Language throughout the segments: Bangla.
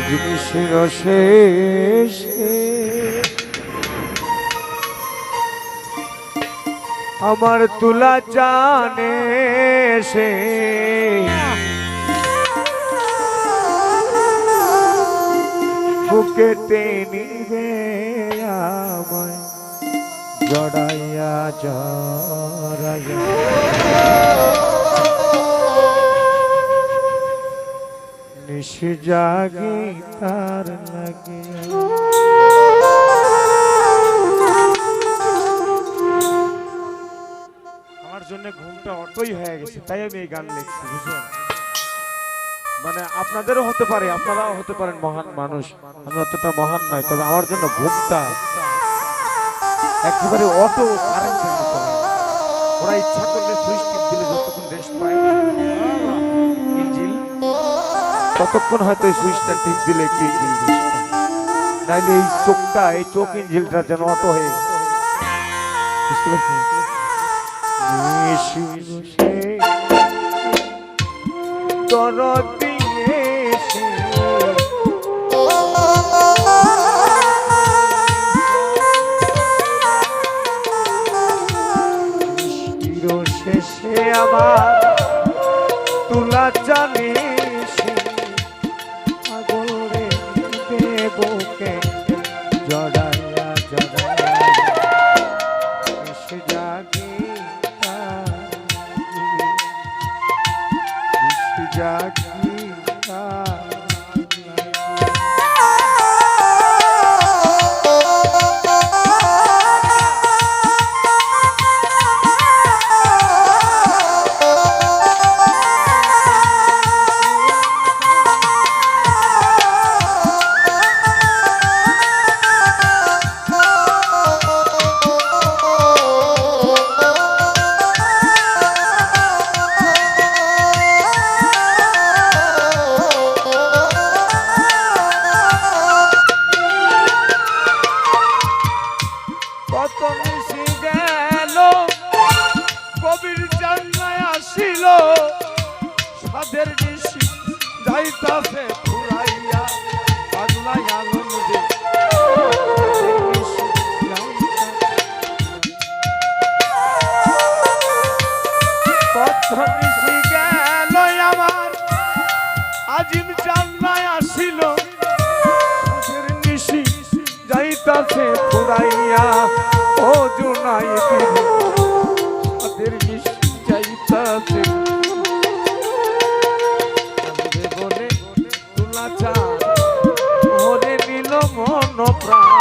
জিনিসের শেষে আমার তুলা জানে সে বুকে টেনিবে আমায় জড়াইয়া জড়াইয়া নিশি জাগি তার লাগিয়া আমার জন্য ঘুমটা অটোই হয়ে গেছে, তাই আমি এই গান লিখছি, বুঝলেন? মানে আপনাদেরও হতে পারে, আপনারাও হতে পারেন মহান মানুষ, আমি অতটা মহান নয়, তবে আমার জন্য ঘুমটা একেবারে অটো কারেন্টের মতো। ওরা ইচ্ছা করলে সুইচ টিপ দিলে যতক্ষণ রেস্ট পায় ইঞ্জিল, ততক্ষণ হয়তো এই সুইচটা টিপ দিলে একটু ইঞ্জিল রেস্ট পায়, নাইলে এই চোখটা, এই চোখ ইঞ্জিলটা যেন অটো হয়ে গেছে। বুঝতে পারছেন? দরদি এসে শেষে আমার তুলা জানে সে পাগল রে দেবকে জড়াইয়া জড়াইয়া এসে জাগে জাগি সাদের নিশি যাইতাছে ফুরাইয়া পাগলাইয়া নদী পথ নিশি গেল আমার আজিম জান্নায় আসিল সাদের নিশি যাইতাছে ফুরাইয়া ও জুনাই সাদের নিশি যাইতাছে ওরে নীল মন প্রাণ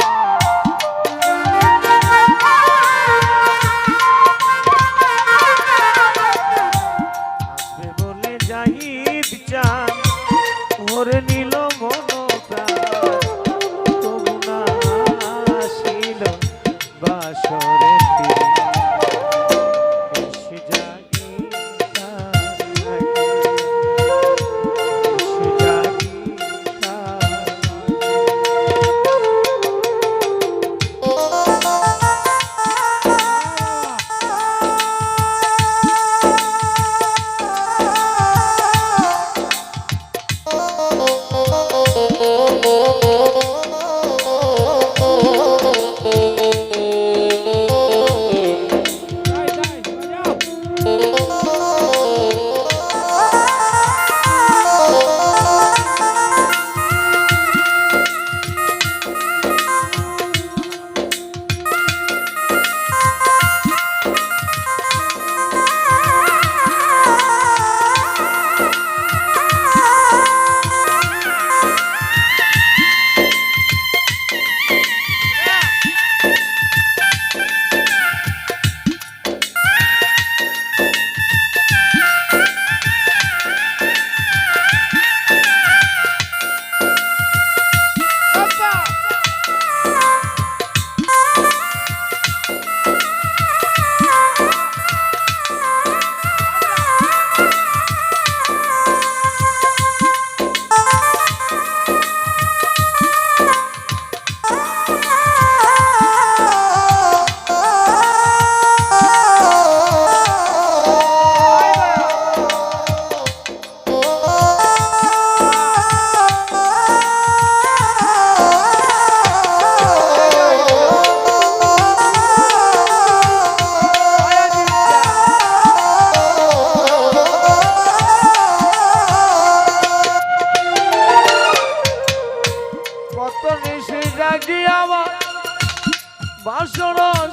বলে জাহিদ চান ওরে নীল মন প্রাণ তবু না আসিল বাসরে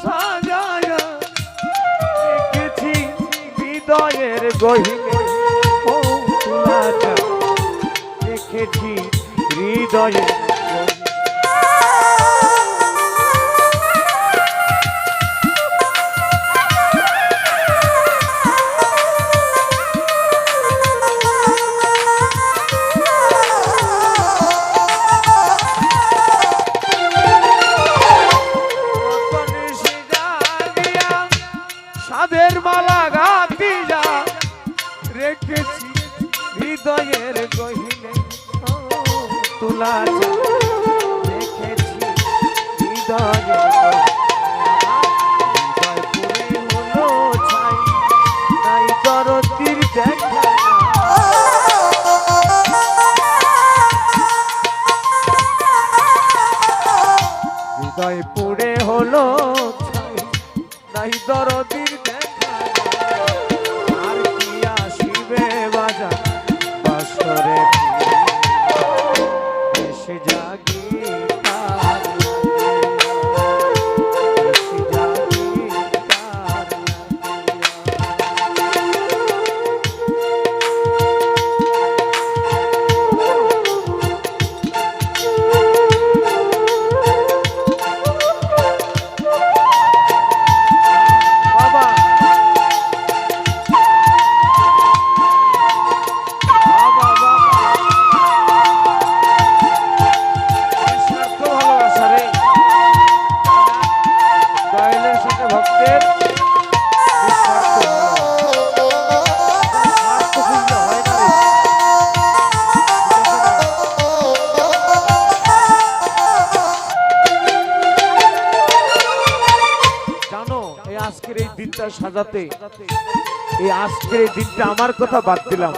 সাজায়া রেখেছি হৃদয়ের গহীনে ও তুলাটা রেখেছি হৃদয়ের সাদের মালা গাঁথিয়া রেখেছি হৃদয়ের গহীনে তুলা রেখেছি হৃদয়ের হৃদয় পুরে হলো ছাই নাই দরদির দেখা হৃদয় পুরে হলো ছাই নাই দরদির দেখা আর কি আসিবে বাজা বাসরে এসে জাগি আজকের এই দিনটা সাজাতে এই আজকের এই দিনটা আমার কথা বাদ দিলাম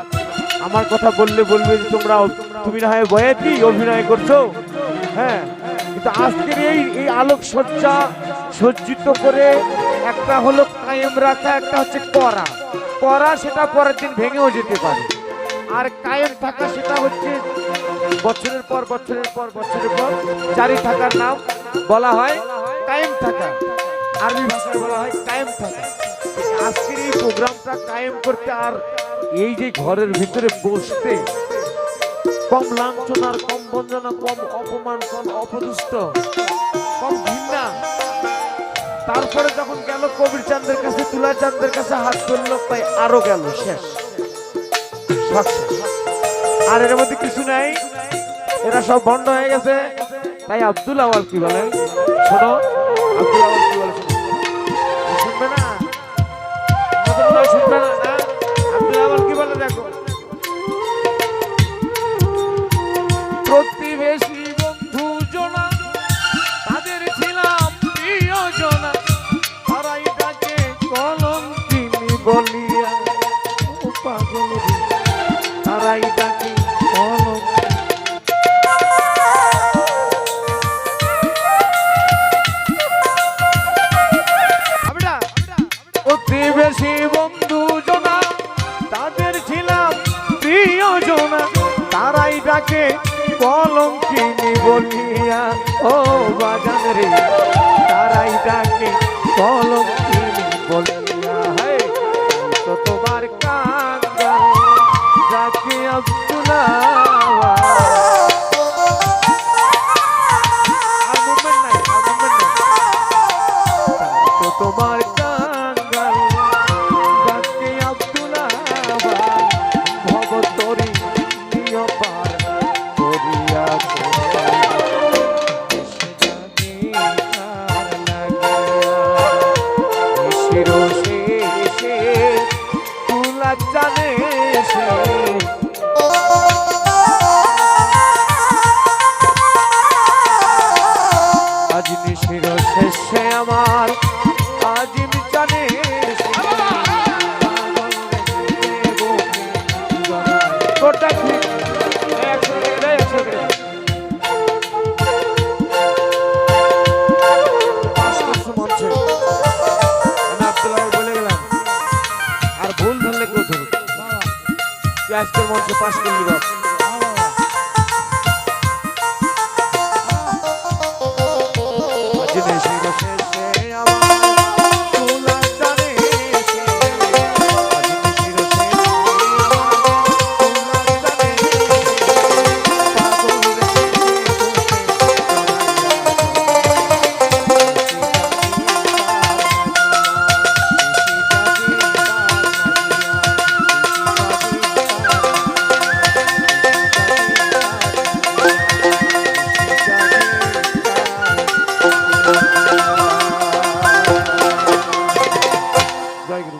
আমার কথা বললে বলবে যে তুমি না হয় বয়াতি অভিনয় করছো হ্যাঁ কিন্তু আজকের এই আলোক সজ্জা সজ্জিত করে একটা হলো কায়েম রাখা একটা হচ্ছে করা সেটা পরের দিন ভেঙেও যেতে পারে আর কায়েম থাকা সেটা হচ্ছে বছরের পর জারি থাকার নাম বলা হয় কায়েম থাকা আরবি ভাষায় বলা হয় কায়েম থাকা আজকের এই প্রোগ্রামটা কায়েম করতে আর এই যে ঘরের ভিতরে বসতে কম লাঞ্ছনার কম বঞ্চনা কম অপমান কম অপদুষ্ট কম ঘৃণা তারপরে যখন গেল কবির চাঁদের কাছে তুলা চাঁদের কাছে হাত ধরলো তাই আরো গেল শেষ আর এর মধ্যে কিছু নাই এরা সব বন্ধ হয়ে গেছে তাই আব্দুল আওয়াল কি বলেন শোনো আব্দুল আওয়াল কি বলে শুনবে না শুনবে না আব্দুল আওয়াল কি বলে দেখো প্রতিবেশী বন্ধু জনা তাদের ছিলাম প্রিয় জনা তারাই ডাকে কলঙ্কিনী বলিয়া পাগল তারাই ডাকে প্রতিবেশী বন্ধু জনা তাদের ছিলাম প্রিয় জনা তারাই ডাকে কলঙ্কিনী বলিয়া ও বাজান রে তারাই ডাকে কলঙ্কিনী বলিয়া হে তো তোমার কাঙ্গা ডাকে আব্দুল্লাহ তোমার কাঙ্গাল ডাকে আব্দুল্লাহ ভগতরি নিয় পার করিয়া তুলা জানে সে আজ নিশির শেষে আমার আজিম জানে কোটা ঠিক বলে গেলাম আর ভুল ধরলে কেউ ধরুক আজকের মঞ্চে পাশ করলি বাপ শেষে আমার গুরু